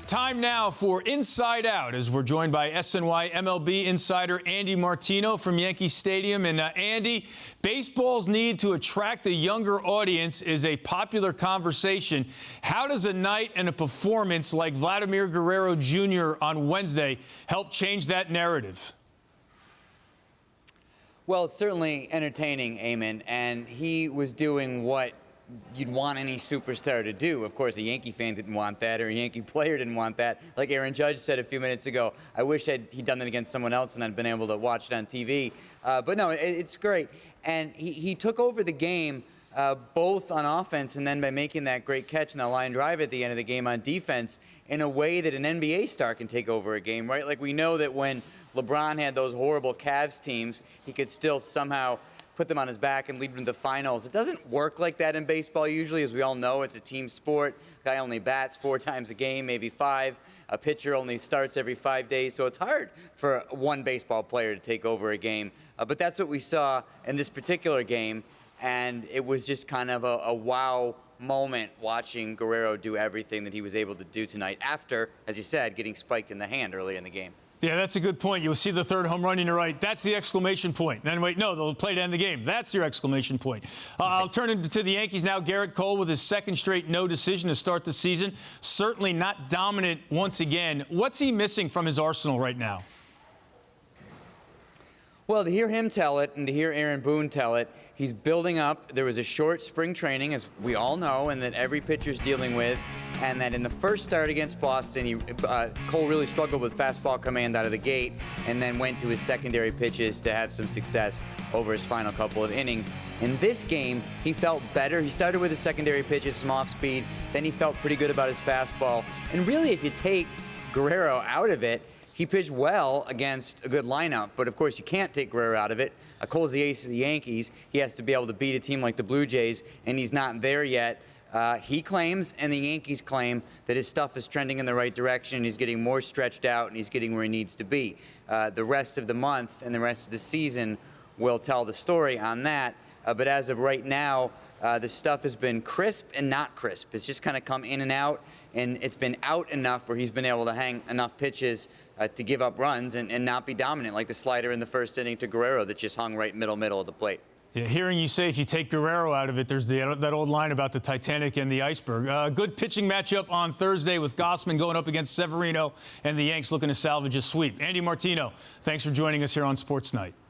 Time now for Inside Out, as we're joined by SNY MLB Insider Andy Martino from Yankee Stadium. And Andy, baseball's need to attract a younger audience is a popular conversation. How does a night and a performance like Vladimir Guerrero Jr. on Wednesday help change that narrative? Well, it's certainly entertaining, Eamon, and he was doing what you'd want any superstar to do. Of course, a Yankee fan didn't want that, or a Yankee player didn't want that. Like Aaron Judge said a few minutes ago, I wish he'd done that against someone else and I'd been able to watch it on TV. But no, it's great. And he took over the game both on offense and then by making that great catch and that line drive at the end of the game on defense in a way that an NBA star can take over a game, right? Like we know that when LeBron had those horrible Cavs teams, he could still somehow put them on his back and lead them to the finals. It doesn't work like that in baseball usually. As we all know, it's a team sport. Guy only bats 4 times a game, maybe 5. A pitcher only starts every 5 days, so it's hard for one baseball player to take over a game. But that's what we saw in this particular game, and it was just kind of a wow moment watching Guerrero do everything that he was able to do tonight after, as you said, getting spiked in the hand early in the game. Yeah, that's a good point. You'll see the third home run, and you're right. That's the exclamation point. Then wait, no, they'll play to end the game. That's your exclamation point. I'll turn to the Yankees now. Gerrit Cole with his second straight no decision to start the season. Certainly not dominant once again. What's he missing from his arsenal right now? Well, to hear him tell it and to hear Aaron Boone tell it, he's building up. There was a short spring training, as we all know, and that every pitcher's dealing with, and that in the first start against Boston, Cole really struggled with fastball command out of the gate and then went to his secondary pitches to have some success over his final couple of innings. In this game, he felt better. He started with his secondary pitches, some off speed, then he felt pretty good about his fastball. And really, if you take Guerrero out of it, he pitched well against a good lineup, but of course you can't take Guerrero out of it. Cole's the ace of the Yankees. He has to be able to beat a team like the Blue Jays, and he's not there yet. He claims, and the Yankees claim, that his stuff is trending in the right direction. He's getting more stretched out, and he's getting where he needs to be. The rest of the month and the rest of the season will tell the story on that. But as of right now, the stuff has been crisp and not crisp. It's just kind of come in and out, and it's been out enough where he's been able to hang enough pitches to give up runs and not be dominant, like the slider in the first inning to Guerrero that just hung right middle of the plate. Yeah, hearing you say if you take Guerrero out of it, there's that old line about the Titanic and the iceberg. Good pitching matchup on Thursday with Gausman going up against Severino and the Yanks looking to salvage a sweep. Andy Martino, thanks for joining us here on Sports Night.